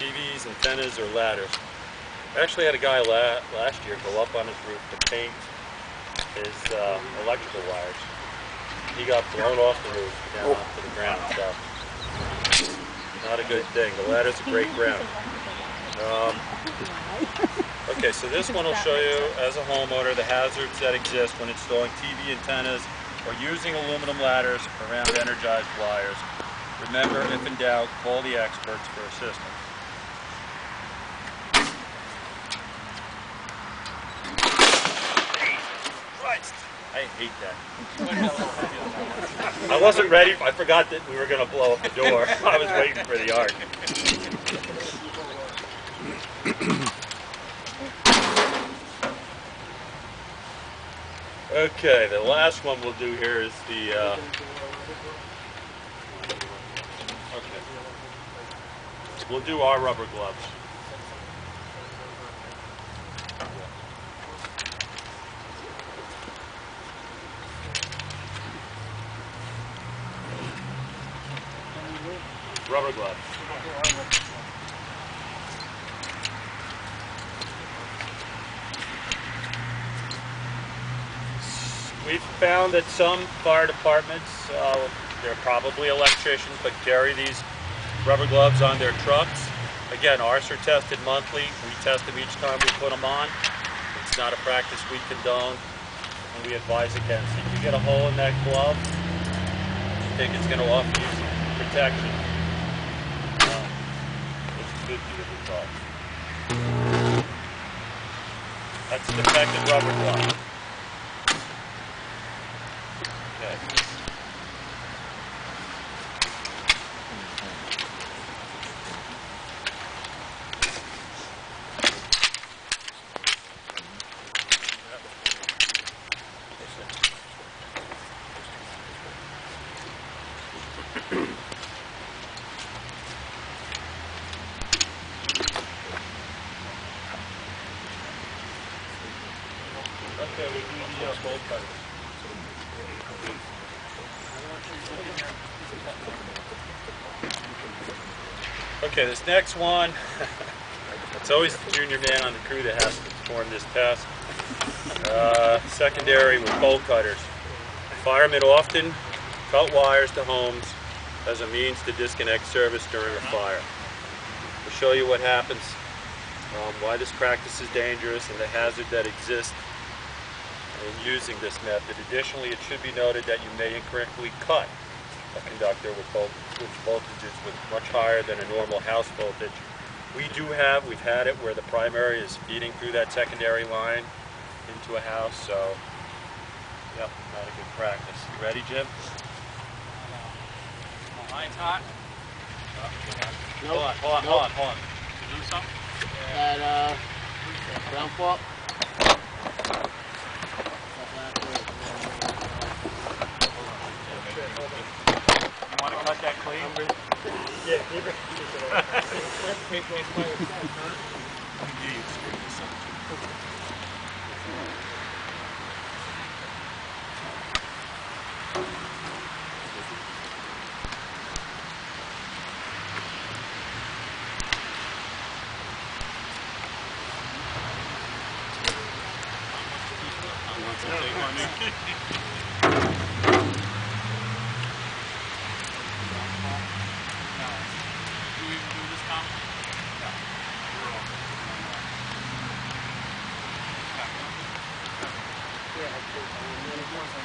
TVs, antennas, or ladders. I actually had a guy last year go up on his roof to paint his electrical wires. He got blown off the roof down onto the ground, so not a good thing. The ladder's a great ground. Okay, so this one will show you, as a homeowner, the hazards that exist when installing TV antennas or using aluminum ladders around energized wires. Remember, if in doubt, call the experts for assistance. I hate that. I wasn't ready. I forgot that we were going to blow up the door. I was waiting for the arc. Okay, the last one we'll do here is the okay. We'll do our rubber gloves. Rubber gloves. We've found that some fire departments, they're probably electricians, but carry these rubber gloves on their trucks. Again, ours are tested monthly. We test them each time we put them on. It's not a practice we condone, and we advise against it. If you get a hole in that glove, you think it's going to offer you some protection. Which could be the result. That's a defective rubber glove. Okay. Okay, we do the bolt cutters. Okay, this next one, it's always the junior man on the crew that has to perform this test. Secondary with bolt cutters. Firemen often cut wires to homes as a means to disconnect service during a fire. We'll show you what happens, why this practice is dangerous, and the hazard that exists in using this method. Additionally, it should be noted that you may incorrectly cut a conductor with voltages much higher than a normal house voltage. We've had it where the primary is feeding through that secondary line into a house, so yep, not a good practice. You ready, Jim? Line's hot. Nope. Hold on. You do something? That ground fault. You want to cut that clean? Yeah, keep it.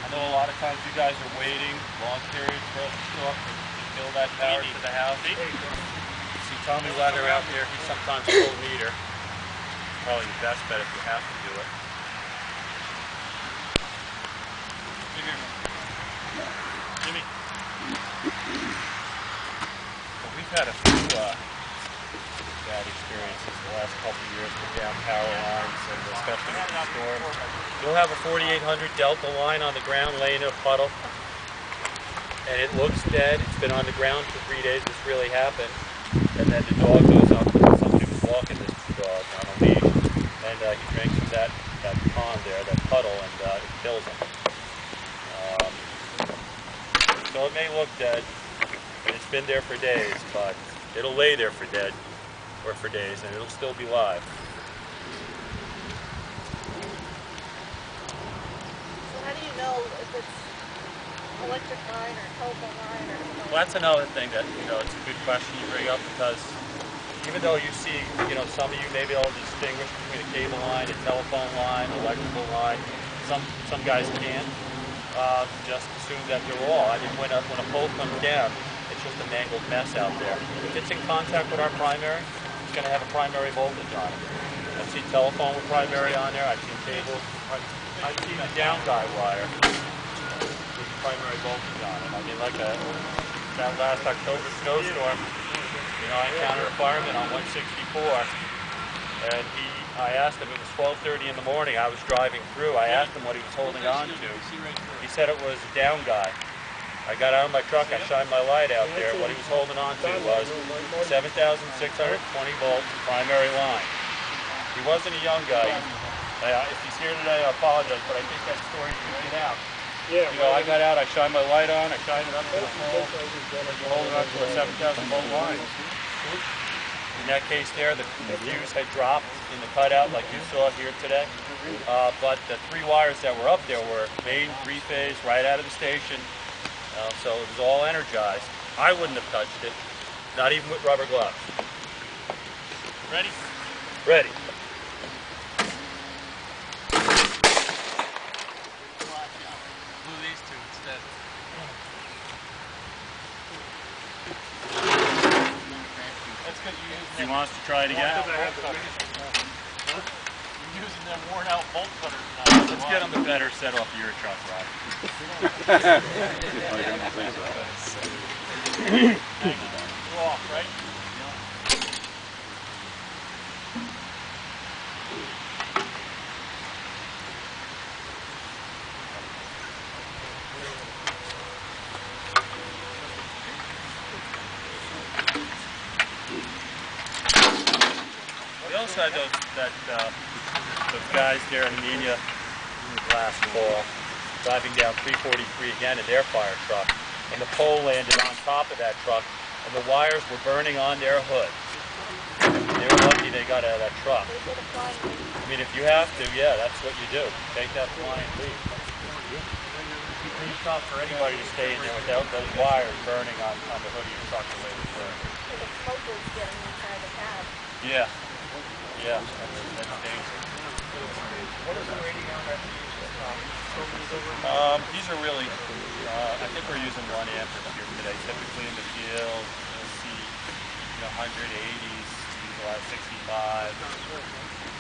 I know a lot of times you guys are waiting long periods for us to show up to fill that power to the house. See Tommy Leather out there, he's sometimes full meter. Probably your best bet if you have to do it. Jimmy. Well, we've had a few bad experiences the last couple of years with down power lines, and especially with the storms. You'll have a 4800 Delta line on the ground laying in a puddle, and it looks dead. It's been on the ground for 3 days. This really happened. And then the dog goes up, somebody was walking this dog on a leash, and he drinks from that pond there, that puddle, and it kills him. So it may look dead, and it's been there for days, but it'll lay there for dead. or for days, and it'll still be live. So how do you know if it's electric line or telephone line or something? Well, that's another thing that, it's a good question you bring up, because even though you see, some of you may be able to distinguish between a cable line, a telephone line, electrical line, some guys can't. Just assume that they're all. I mean, when a pole comes down, it's just a mangled mess out there. If it's in contact with our primary, it's going to have a primary voltage on it. I've seen telephone with primary on there. I've seen cable. I've seen the down guy wire with primary voltage on it. I mean, like that last October snowstorm, I encountered a fireman on 164, and I asked him, it was 12:30 in the morning, I was driving through, I asked him what he was holding on to. He said it was a down guy. I got out of my truck, I shined my light out there, what he was holding on to was 7,620 volt primary line. He wasn't a young guy. If he's here today, I apologize, but I think that story should get out. I got out, I shined my light on, I shined it up to the pole, holding on to a 7,000 volt line. In that case there, the fuse had dropped in the cutout like you saw here today. But the 3 wires that were up there were main 3-phase right out of the station. So it was all energized. I wouldn't have touched it, not even with rubber gloves. Ready? Ready. Blew these two instead. That's because you're using He wants to try it again? You're using them worn out bolt cutters now. Let's get him a better set off your truck, Rob. Go off, right? We also had those guys there in Nina last fall driving down 343 again in their fire truck, and the pole landed on top of that truck, and the wires were burning on their hood. They were lucky they got out of that truck. I mean, if you have to, yeah, that's what you do. Take that flying lead. It's not for anybody to stay in there without those wires burning on the hood of your truck the way they were. So the smoke was getting inside the cab. Yeah. Yeah, that's dangerous. What is the rating on that? These are really, I think we're using 1 amp here today. Typically in the field, you'll see 180s, 65.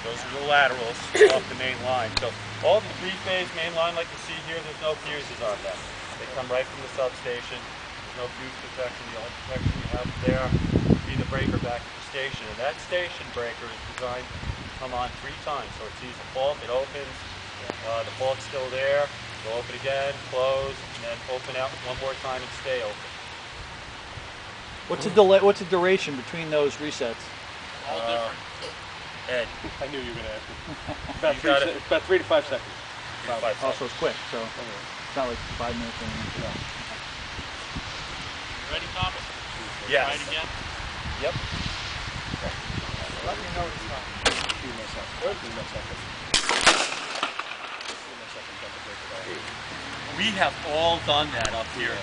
Those are the laterals off the main line. So all the 3-phase main line like you see here, there's no fuses on them. They come right from the substation. There's no fuse protection. The only protection you have there would be the breaker back at the station. And that station breaker is designed to come on 3 times. So it sees a fault, it opens, the fault's still there, it'll open again, close, and then open out 1 more time and stay open. What's the delay? What's the duration between those resets? All different. Ed, I knew you were going to ask me. about 3 to 5 seconds. 5 seconds. Also, it's quick, so it's not like 5 minutes or anything. Ready, Thomas? Yes. Try it again. Yep. Let me know it's not. We have all done that up here,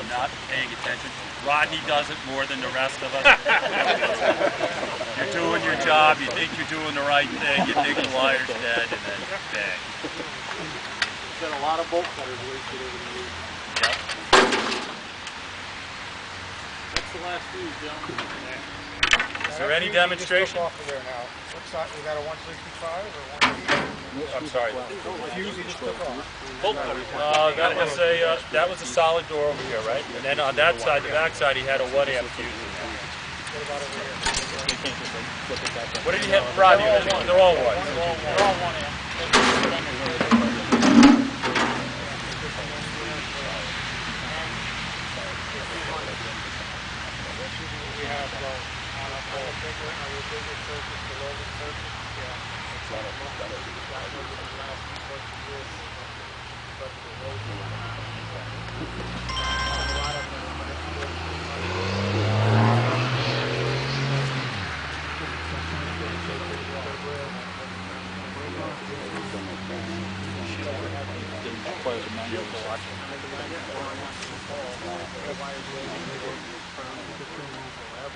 not paying attention. Rodney does it more than the rest of us. You're doing your job, you think you're doing the right thing, you think the wire's dead, and then bang. There's been a lot of bolt cutters wasted over the years. Yep. What's the last fuse, gentlemen? Is there any demonstration? Off of there now. What size? You got a 165 or 180? I'm sorry. Fuse you just took off. That was a solid door over here, right? And then on that side, the back side, he had a 1 amp fuse in there. What about over here? What did he have? Friday? They're all one. They're all 1 amp. We have on a bigger surface, the lower surface.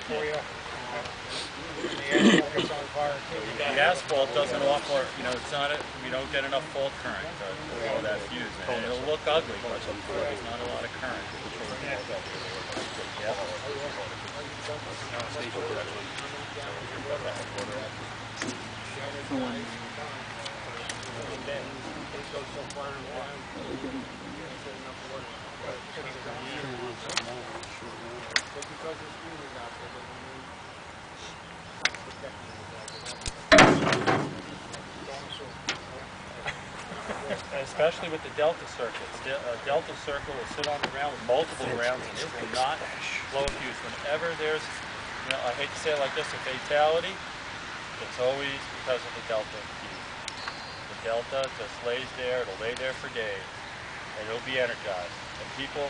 For you. When the asphalt gets on fire too. The asphalt doesn't offer, it's not, we don't get enough fault current to blow that fuse. And it'll look ugly, but there's not a lot of current. Yep. Especially with the delta circuits. Delta circle will sit on the ground with multiple grounds and it will not blow a fuse. Whenever there's, I hate to say it like this, a fatality, it's always because of the delta fuse. The delta just lays there, it'll lay there for days, and it'll be energized. And people,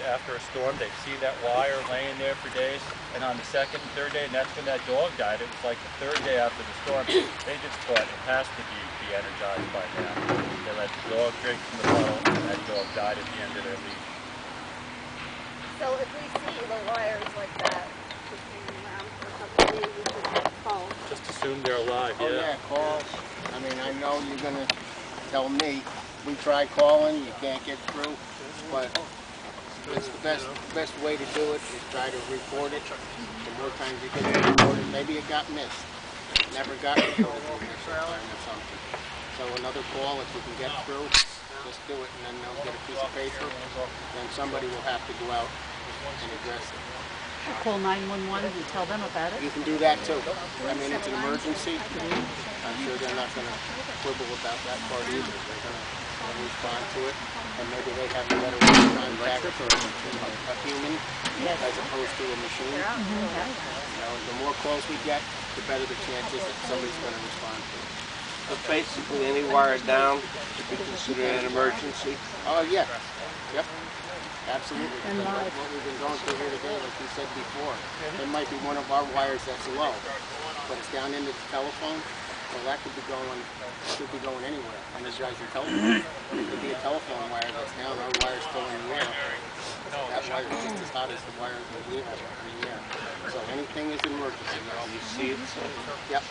after a storm, they see that wire laying there for days, and on the second and third day, and that's when that dog died, it was like the third day after the storm, they just thought it has to be energized by now. They let the dog drink from the bottle, and that dog died at the end of their lease. So if we see the wires like that, just hanging around for a couple of days, we should call. Just assume they're alive, Oh yeah, call. I mean, I know you're gonna tell me. We tried calling, you can't get through, but it's the best way to do it is try to report it. The more times you get it reported, maybe it got missed. Never got reported or something. So another call, if you can get through, just do it, and then they'll get a piece of paper. Then somebody will have to go out and address it. Call 911 and tell them about it. You can do that too. I mean, it's an emergency. I'm sure they're not going to quibble about that part either. They're going to respond to it, and maybe they have a better way to contact a human as opposed to a machine. The more calls we get, the better the chances that somebody's going to respond to it. So basically, any wire down should be considered an emergency. Oh yeah, yep, absolutely. What we've been going through here today, like you said before, it might be one of our wires that's low, but it's down into the telephone. Well, that could be going anywhere. Energize your telephone. It could be a telephone wire that's down. Our wire's still in the air. That wire is just as hot as the wire that we have in the air. So anything is an emergency. You see it, so Yep.